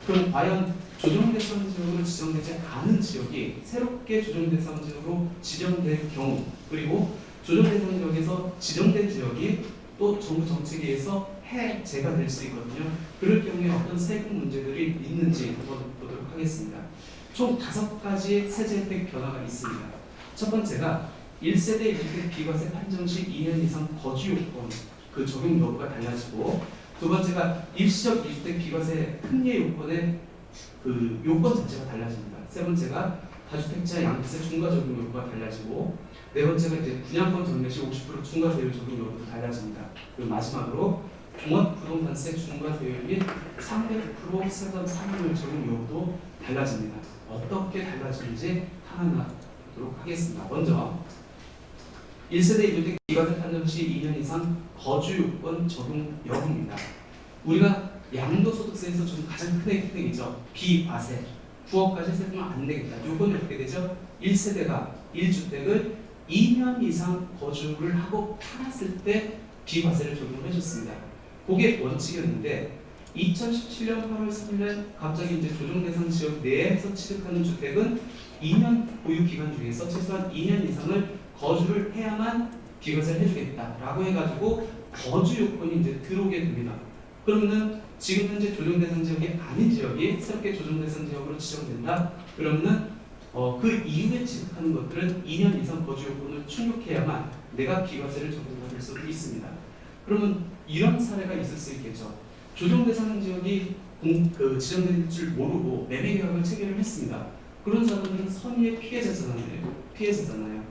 그럼 과연 조정대상 지역으로 지정되지 않은 지역이 새롭게 조정대상 지역으로 지정될 경우, 그리고 조정대상 지역에서 지정된 지역이 또 정부 정책에 의해서 해제가 될 수 있거든요. 그럴 경우에 어떤 세금 문제들이 있는지 한번 보도록 하겠습니다. 총 5가지의 세제 혜택 변화가 있습니다. 첫 번째가 1세대 1주택 비과세 판정 시 2년 이상 거주 요건 그 적용 여부가 달라지고, 두 번째가 일시적 2주택 비과세 특례 요건의 그 요건 자체가 달라집니다. 세 번째가 다주택자 양도세 중과 적용 여부가 달라지고, 네 번째가 이제 분양권 전매 시 50% 중과세율 적용 여부도 달라집니다. 그리고 마지막으로 종합부동산세 중과세율 및 상대 100% 세전 상환율 적용 여부도 달라집니다. 어떻게 달라지는지 하나하나 보도록 하겠습니다. 먼저 1세대 1주택 비과세 판정 시 2년 이상 거주 요건 적용 여부입니다. 우리가 양도소득세에서 좀 가장 큰 혜택이죠. 비과세. 9억까지 세금을 안 내겠다. 요건이 어떻게 되죠? 1세대가 1주택을 2년 이상 거주를 하고 팔았을 때 비과세를 적용을 해줬습니다. 그게 원칙이었는데 2017년 8월 3일에 갑자기 이제 조정대상 지역 내에서 취득하는 주택은 2년 보유 기간 중에서 최소한 2년 이상을 거주를 해야만 비과세를 해주겠다라고 해가지고 거주 요건이 이제 들어오게 됩니다. 그러면은 지금 현재 조정대상 지역이 아닌 지역이 새롭게 조정대상 지역으로 지정된다. 그러면은 그 이후에 취득하는 것들은 2년 이상 거주 요건을 충족해야만 내가 비과세를 적용받을 수 있습니다. 그러면 이런 사례가 있을 수 있겠죠. 조정대상 지역이 지정될 줄 모르고 매매 계약을 체결을 했습니다. 그런 사람들은 선의의 피해자잖아요.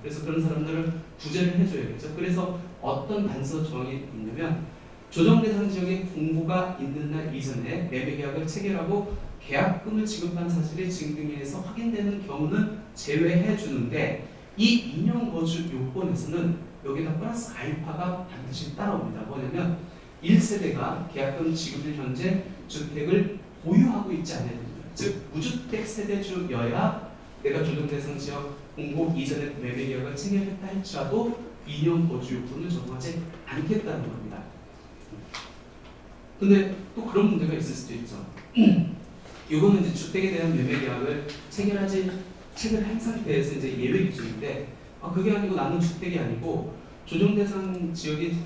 그래서 그런 사람들을 구제를 해줘야겠죠. 그래서 어떤 단서 조항이 있냐면 조정대상 지역에 공고가 있는 날 이전에 매매 계약을 체결하고 계약금을 지급한 사실이 증빙에 의해서 확인되는 경우는 제외해 주는데, 이 2년 거주 요건에서는 여기다 플러스 알파가 반드시 따라옵니다. 뭐냐면 1세대가 계약금 지급일 현재 주택을 보유하고 있지 않아야 됩니다. 즉 무주택 세대주여야 내가 조정대상 지역 공고 이전에 매매 계약을 체결했다 할지라도 2년 거주 요건을 적용하지 않겠다는 겁니다. 근데 또 그런 문제가 있을 수도 있죠. 이거는 이제 주택에 대한 매매 계약을 체결한 상태에서 이제 예외 기준인데, 그게 아니고 나는 주택이 아니고 조정대상 지역이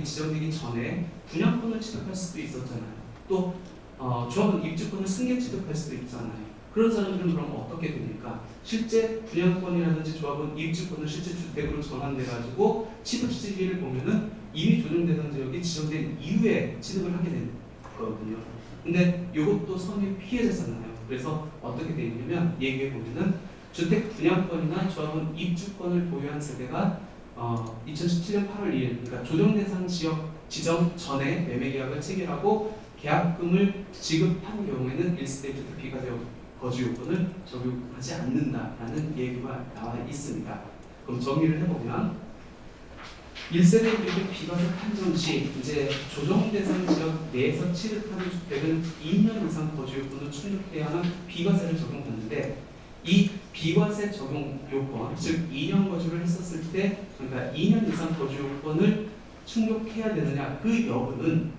지정되기 전에 분양권을 취득할 수도 있었잖아요. 또 조합은 입주권을 승계 취득할 수도 있잖아요. 그런 사람들은 그럼 어떻게 됩니까? 실제 분양권이라든지 조합은 입주권을 실제 주택으로 전환돼가지고 취득 시기를 보면은 이미 조정대상 지역이 지정된 이후에 취득을 하게 되는 거거든요. 근데 이것도 선의 피해자잖아요. 그래서 어떻게 되어 있냐면 얘기해 보면은 주택 분양권이나 조합은 입주권을 보유한 세대가 2017년 8월 2일, 그러니까 조정대상 지역 지정 전에 매매 계약을 체결하고 계약금을 지급한 경우에는 1세대 주택 비과세 거주 요건을 적용하지 않는다라는 얘기가 나와 있습니다. 그럼 정리를 해보면 1세대 주택 비과세 판정 시 이제 조정대상 지역 내에서 취득하는 주택은 2년 이상 거주 요건을 충족해야만 비과세를 적용받는데, 이 비과세 적용 요건, 즉 2년 거주를 했었을 때, 그러니까 2년 이상 거주 요건을 충족해야 되느냐, 그 여부는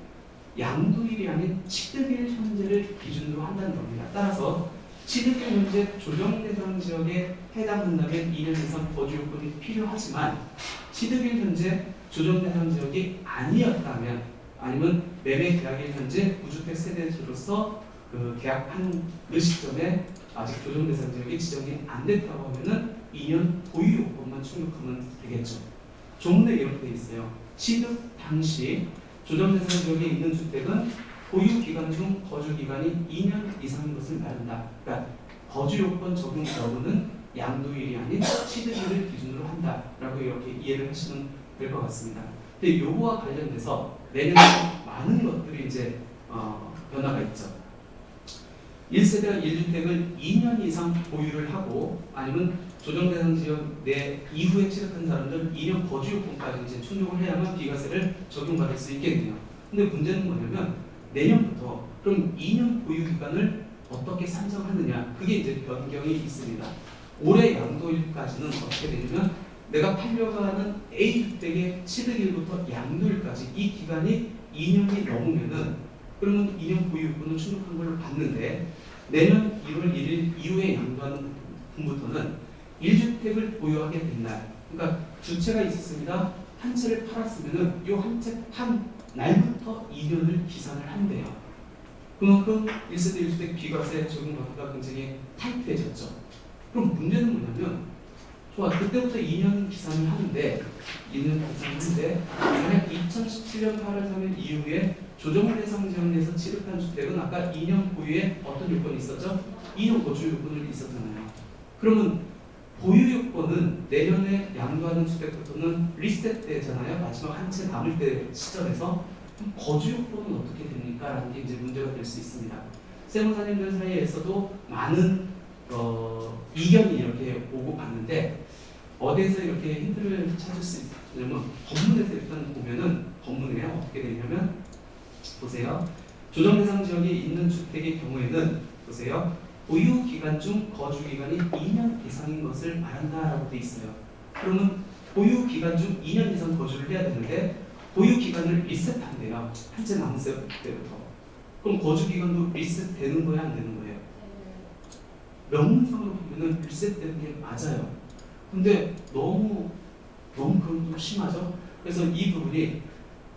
양도일이 아닌 취득일 현재를 기준으로 한다는 겁니다. 따라서 취득일 현재 조정대상 지역에 해당한다면 2년 이상 거주 요건이 필요하지만, 취득일 현재 조정대상 지역이 아니었다면, 아니면 매매 계약일 현재 무주택 세대주로서 그 계약한 그 시점에 아직 조정대상 지역이 지정이 안 됐다고 하면은 2년 보유 요건만 충족하면 되겠죠. 조문에 이렇게 돼 있어요. 취득 당시 조정대상 지역에 있는 주택은 보유 기간 중 거주 기간이 2년 이상인 것을 말한다. 그러니까 거주 요건 적용 여부는 양도일이 아닌 취득일을 기준으로 한다라고 이렇게 이해를 하시면 될 것 같습니다. 근데 요거와 관련돼서 내년 많은 것들이 이제 변화가 있죠. 1세대가 1주택을 2년 이상 보유를 하고, 아니면 조정대상 지역 내 이후에 취득한 사람들은 2년 거주 요건까지 이제 충족을 해야만 비과세를 적용받을 수 있겠네요. 근데 문제는 뭐냐면 내년부터 그럼 2년 보유 기간을 어떻게 산정하느냐, 그게 이제 변경이 있습니다. 올해 양도일까지는 어떻게 되냐면 내가 팔려고 하는 A 주택의 취득일부터 양도일까지 이 기간이 2년이 넘으면은 그러면 2년 보유 요건을 충족한 걸로 봤는데 내년 1월 1일 이후에 양도하는 분부터는 1주택을 보유하게 된 날, 그러니까 두 채가 있었습니다. 한 채를 팔았으면은 이 한 채 판 날부터 2년을 기산을 한대요. 그만큼 1세대 1주택 비과세 적용받기가 굉장히 타이트해졌죠. 그럼 문제는 뭐냐면, 좋아, 그때부터 2년 기산을 하는데, 만약 2017년 8월 3일 이후에 조정 대상 지역 내에서 취득한 주택은 아까 2년 보유에 어떤 요건이 있었죠? 2년 거주 요건이 있었잖아요. 그러면 보유 요건은 내년에 양도하는 주택부터는 리셋되잖아요. 마지막 한 채 남을 때 시점에서. 거주 요건은 어떻게 됩니까? 라는 게 이제 문제가 될 수 있습니다. 세무사님들 사이에서도 많은 이견이 이렇게 오고 갔는데, 어디에서 이렇게 힌트를 찾을 수 있냐면 법문에서 일단 보면은, 법문에 어떻게 되냐면 보세요. 조정 대상 지역에 있는 주택의 경우에는 보세요. 보유 기간 중 거주 기간이 2년 이상인 것을 말한다라고 돼 있어요. 그러면 보유 기간 중 2년 이상 거주를 해야 되는데 보유 기간을 리셋한대요. 한 채 남았을 때부터. 그럼 거주 기간도 리셋되는 거야, 안 되는 거예요? 명문상으로 보면은 리셋되는 게 맞아요. 근데 너무 그건 좀 심하죠. 그래서 이 부분이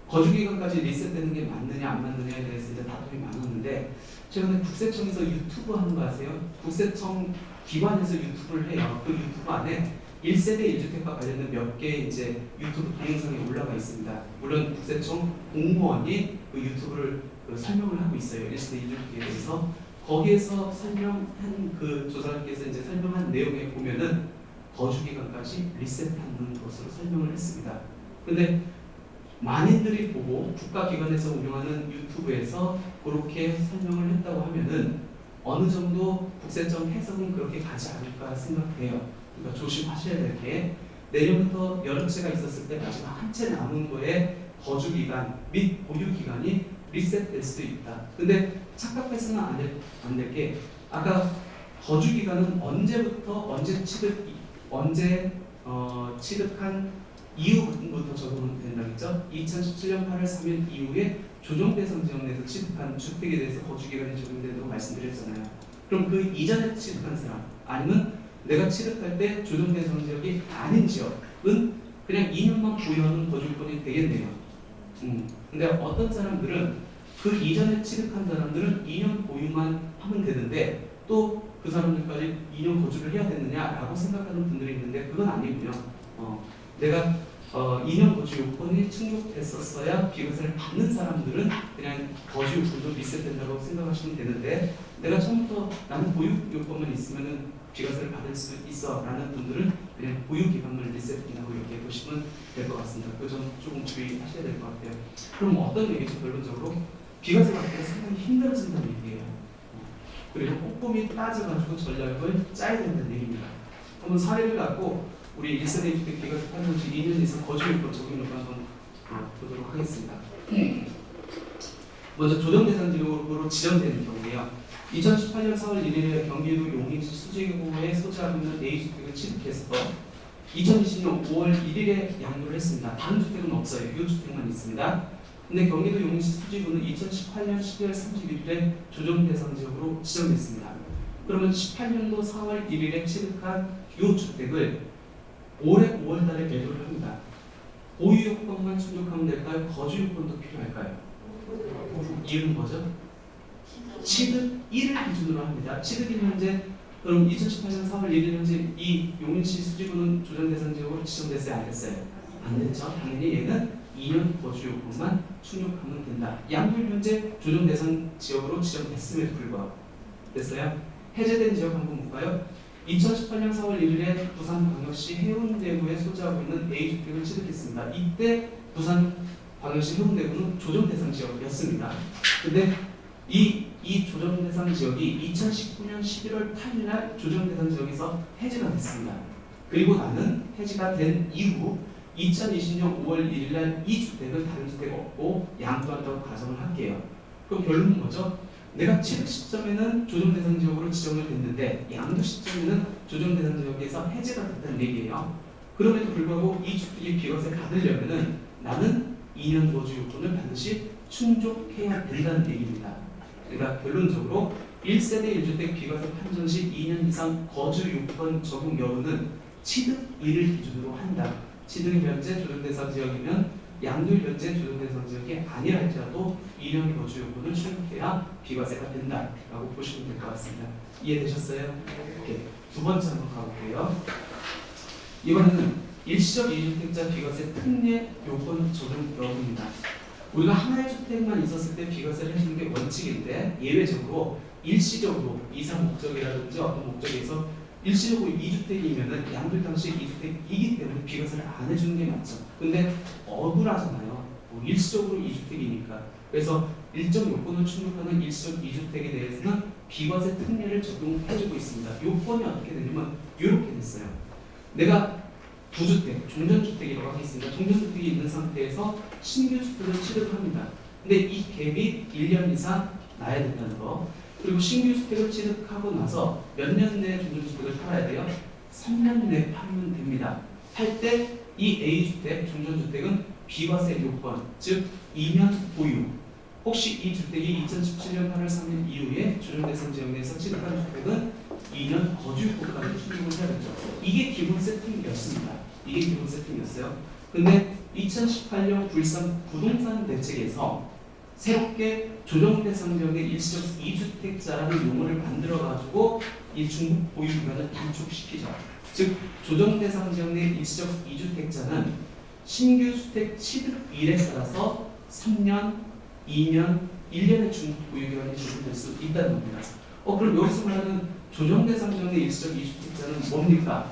거주 기간까지 리셋되는 게 맞느냐 안 맞느냐에 대해서 이제 다툼이 많았는데, 최근에 국세청에서 유튜브 하는 거 아세요? 국세청 기관에서 유튜브를 해요. 그 유튜브 안에 1세대 1주택과 관련된 몇 개의 이제 유튜브 동영상이 올라가 있습니다. 물론 국세청 공무원이 그 유튜브를 설명을 하고 있어요. 1세대 1주택에 대해서. 거기에서 설명한 그 조사님께서 이제 설명한 내용에 보면은 거주 기간까지 리셋하는 것으로 설명을 했습니다. 근데 많이들이 보고 국가기관에서 운영하는 유튜브에서 그렇게 설명을 했다고 하면은 어느 정도 국세청 해석은 그렇게 가지 않을까 생각해요. 그러니까 조심하셔야 될 게, 내년부터 여러 채가 있었을 때 마지막 한 채 남은 거에 거주 기간 및 보유 기간이 리셋될 수도 있다. 근데 착각해서는 안 될 게, 아까 거주 기간은 언제부터 취득한 이후부터 적용이 된다고 했죠. 2017년 8월 3일 이후에 조정 대상 지역 내에서 취득한 주택에 대해서 거주 기간이 적용된다고 말씀드렸잖아요. 그럼 그 이전에 취득한 사람, 아니면 내가 취득할 때 조정 대상 지역이 아닌 지역은 그냥 2년만 보유하는 거주권이 되겠네요. 근데 어떤 사람들은 그 이전에 취득한 사람들은 2년 보유만 하면 되는데 또 그 사람들까지 2년 거주를 해야 되느냐라고 생각하는 분들이 있는데, 그건 아니고요. 내가 2년 거주 요건이 충족됐었어야 비과세를 받는 사람들은 그냥 거주 요건도 리셋된다고 생각하시면 되는데, 내가 처음부터 나는 보유 요건만 있으면은 비과세를 받을 수 있어 라는 분들은 그냥 보유 기간을 리셋된다고 이렇게 보시면 될 것 같습니다. 그 점 조금 주의하셔야 될 것 같아요. 그럼 어떤 얘기죠? 결론적으로 비과세 받기가 상당히 힘들어진다는 얘기예요. 그리고 꼼꼼히 따져가지고 전략을 짜야 된다는 얘기입니다. 한번 사례를 갖고 우리 1세대 1주택 비과세 판정 시 2년 이상 거주 요건 적용을 한번 보도록 하겠습니다. 먼저 조정 대상 지역으로 지정되는 경우에요. 2018년 4월 1일에 경기도 용인시 수지구에 소지하고 있는 A주택을 취득해서 2020년 5월 1일에 양도를 했습니다. 다른 주택은 없어요. 이 주택만 있습니다. 근데 경기도 용인시 수지구는 2018년 12월 31일에 조정 대상 지역으로 지정됐습니다. 그러면 18년도 4월 1일에 취득한 이 주택을 올해 5월 달에 매도를 합니다. 보유 요건만 충족하면 될까요? 거주 요건도 필요할까요? 이유는 뭐죠? 취득 1을 기준으로 합니다. 취득일 현재, 그럼 2018년 4월 1일 현재 이 용인시 수지구는 조정 대상 지역으로 지정됐어요? 안 됐어요? 안 됐죠. 당연히 얘는 2년 거주 요건만 충족하면 된다. 양도일 현재 조정 대상 지역으로 지정됐음에도 불구하고. 됐어요? 해제된 지역 한번 볼까요? 2018년 4월 1일에 부산광역시 해운대구에 소지하고 있는 A주택을 취득했습니다. 이때 부산광역시 해운대구는 조정 대상 지역이었습니다. 근데 이 조정 대상 지역이 2019년 11월 8일 날 조정 대상 지역에서 해제가 됐습니다. 그리고 나는 해제가 된 이후 2020년 5월 1일 날 이 주택을 다른 주택 없고 양도한다고 가정을 할게요. 그럼 결론은 뭐죠? 내가 취득 시점에는 조정 대상 지역으로 지정을 됐는데 양도 시점에는 조정 대상 지역에서 해제가 됐다는 얘기예요. 그럼에도 불구하고 이 주택이 비과세 받으려면은 나는 2년 거주 요건을 반드시 충족해야 된다는 얘기입니다. 그러니까 결론적으로 1세대 1주택 비과세 판정 시 2년 이상 거주 요건 적용 여부는 취득 1을 기준으로 한다. 취득이 현재 조정대상 지역이면 양도일 현재 조정대상 지역이 아니라 할지라도 2년 거주 요건을 충족해야 비과세가 된다라고 보시면 될 것 같습니다. 이해되셨어요? 오케이. 두 번째 한번 가볼게요. 이번에는 일시적 2주택자 비과세 특례 요건 적용 여부입니다. 우리가 하나의 주택만 있었을 때 비과세를 해주는 게 원칙인데 예외적으로 일시적으로 이상 목적이라든지 어떤 목적에서 일시적으로 2주택이면은 양도일 당시 2주택이기 때문에 비과세를 안 해주는 게 맞죠. 근데 억울하잖아요. 일시적으로 2주택이니까. 그래서 일정 요건을 충족하는 일시적 2주택에 대해서는 비과세 특례를 적용해주고 있습니다. 요건이 어떻게 되냐면 이렇게 됐어요. 내가 부주택, 종전주택이라고 하겠습니다. 종전주택이 있는 상태에서 신규 주택을 취득을 합니다. 근데 이 갭이 1년 이상 나야 된다는 거. 그리고 신규 주택을 취득하고 나서 몇 년 내에 종전주택을 팔아야 돼요? 3년 내에 팔면 됩니다. 팔 때 이 A주택, 종전주택은 비과세 요건, 즉 2년 보유. 혹시 이 주택이 2017년 8월 3일 이후에 조정대상 지역 내에서 취득한 주택은 2년 거주 요건까지 충족을 해야 되죠. 이게 기본 세팅이었습니다. 이게 기본 세팅이었어요. 근데 2018년 불산 부동산 대책에서 새롭게 조정대상 지역의 일시적 2주택자라는 용어를 만들어가지고 이 중국 보유 기간을 단축시키죠. 즉 조정대상 지역 내 일시적 2주택자는 신규 주택 취득일에 따라서 3년, 2년, 1년의 중국 보유 기간이 적용될 수 있다는 겁니다. 그럼 여기서 말하는 조정대상 지역 내 일시적 2주택자는 뭡니까?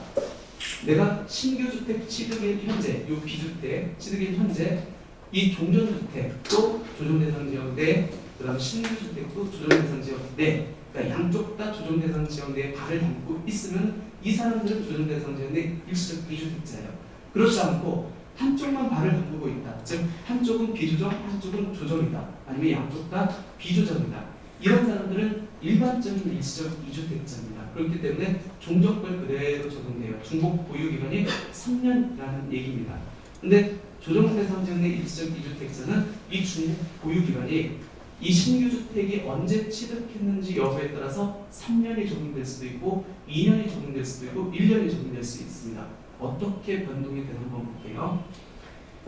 내가 신규 주택 취득일 현재, 요 비주택 취득일 현재 이 종전주택도 조정대상 지역 내, 그다음 신규주택도 조정대상 지역 내, 그러니까 양쪽 다 조정대상 지역 내에 발을 담고 있으면 이 사람들은 조정대상 지역 내 일시적 비주택자예요. 그렇지 않고 한쪽만 발을 담그고 있다. 즉 한쪽은 비조정, 한쪽은 조정이다. 아니면 양쪽 다 비조정이다. 이런 사람들은 일반적인 일시적 2주택자입니다. 그렇기 때문에 종전권 그대로 적용돼요. 중복 보유 기간이 3년이라는 얘기입니다. 근데 조정대상 지역 내 일시적 2주택자는 이 중복 보유 기간이 이 신규 주택이 언제 취득했는지 여부에 따라서 3년이 적용될 수도 있고 2년이 적용될 수도 있고 1년이 적용될 수 있습니다. 어떻게 변동이 되는 건 볼게요.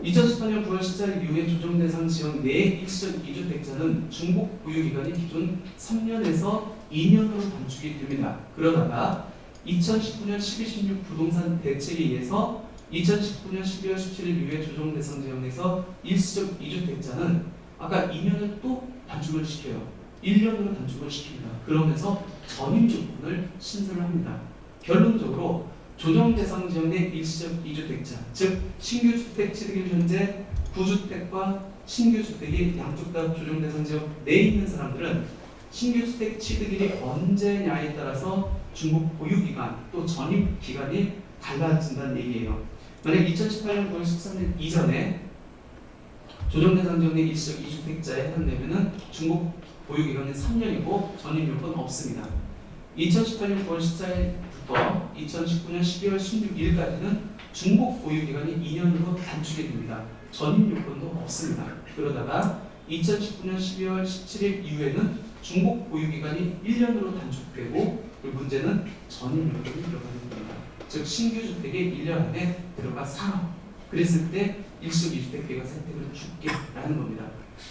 2018년 9월 14일 이후에 조정대상 지역 내 일시적 2주택자는 중복 보유 기간이 기존 3년에서 2년으로 단축이 됩니다. 그러다가 2019년 12.16 부동산 대책에 의해서 2019년 12월 17일 이후에 조정대상 지역 내에서 일시적 2주택자는 아까 2년을 또 단축을 시켜요. 1년으로 단축을 시킵니다. 그러면서 전입 조건을 신설을 합니다. 결론적으로 조정대상 지역 내 일시적 2주택자, 즉 신규 주택 취득일 현재 구주택과 신규 주택이 양쪽 다 조정대상 지역 내에 있는 사람들은 신규 주택 취득일이 언제냐에 따라서 중복 보유 기간 또 전입 기간이 달라진다는 얘기예요. 만약 2018년 9월 13일 이전에 조정대상 지역 내 일시적 2주택자에 해당되면 중복 보유 기간은 3년이고 전입 요건 없습니다. 2018년 9월 14일부터 2019년 12월 16일까지는 중복 보유 기간이 2년으로 단축이 됩니다. 전입 요건도 없습니다. 그러다가 2019년 12월 17일 이후에는 중복 보유 기간이 1년으로 단축되고 그 문제는 전입 요건이 들어가는 겁니다. 즉 신규 주택이 1년 안에 들어가 살아. 그랬을 때 일시적 2주택 비과세 혜택을 줄게라는 겁니다.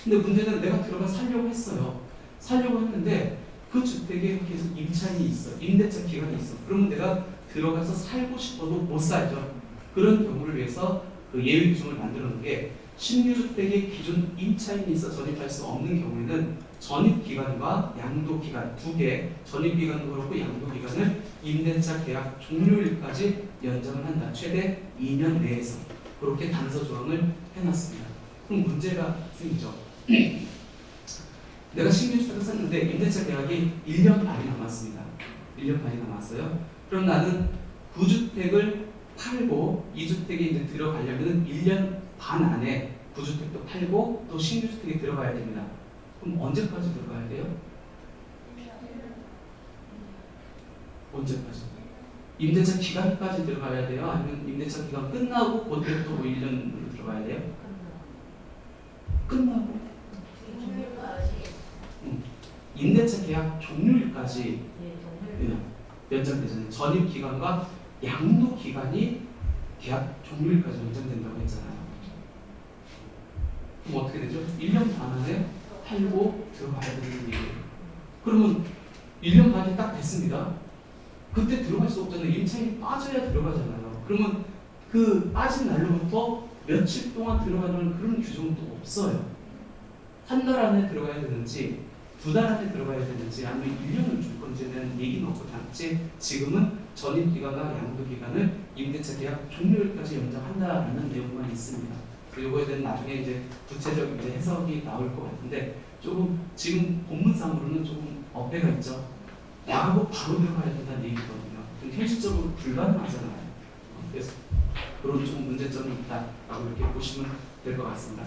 근데 문제는 내가 들어가 살려고 했어요. 살려고 했는데 그 주택에 계속 임차인이 있어. 임대차 기간이 있어. 그러면 내가 들어가서 살고 싶어도 못 살죠. 그런 경우를 위해서 그 예외 규정을 만들어 놓은 게 신규 주택에 기존 임차인이 있어 전입할 수 없는 경우에는 전입 기간과 양도 기간 두 개, 전입 기간도 그렇고 양도 기간을 임대차 계약 종료일까지 연장을 한다. 최대 2년 내에서 그렇게 단서 조항을 해놨습니다. 그럼 문제가 생기죠. 내가 신규 주택을 샀는데 임대차 계약이 1년 반이 남았습니다. 1년 반이 남았어요. 그럼 나는 구주택을 팔고 이 주택에 이제 들어가려면 1년 반 안에 구주택도 팔고 또 신규 주택에 들어가야 됩니다. 그럼 언제까지 들어가야 돼요? 언제까지? 임대차 기간까지 들어가야 돼요? 아니면 임대차 기간 끝나고 그때부터 뭐 1년으로 들어가야 돼요? 끝나고. 임대차 계약 종료일까지 예, 정말. 연장되잖아요. 전입 기간과 양도 기간이 계약 종료일까지 연장된다고 했잖아요. 그럼 어떻게 되죠? 1년 반 안에 팔고 들어가야 되는 얘기예요. 그러면 1년 반이 딱 됐습니다. 그때 들어갈 수 없잖아요. 임차인이 빠져야 들어가잖아요. 그러면 그 빠진 날로부터 며칠 동안 들어가는 그런 규정도 없어요. 한 달 안에 들어가야 되는지 2달 안에 들어가야 되는지 아니면 1년을 줄 건지는 얘기는 없고 단지 지금은 전입 기간과 양도 기간을 임대차 계약 종료일까지 연장한다라는 내용만 있습니다. 이거에 대한 나중에 이제 구체적 이제 해석이 나올 것 같은데 조금 지금 본문상으로는 조금 어폐가 있죠. 나가고 바로 들어가야 된다는 얘기거든요. 근데 현실적으로 불가능하잖아요. 그래서 그런 좀 문제점이 있다라고 이렇게 보시면 될 것 같습니다.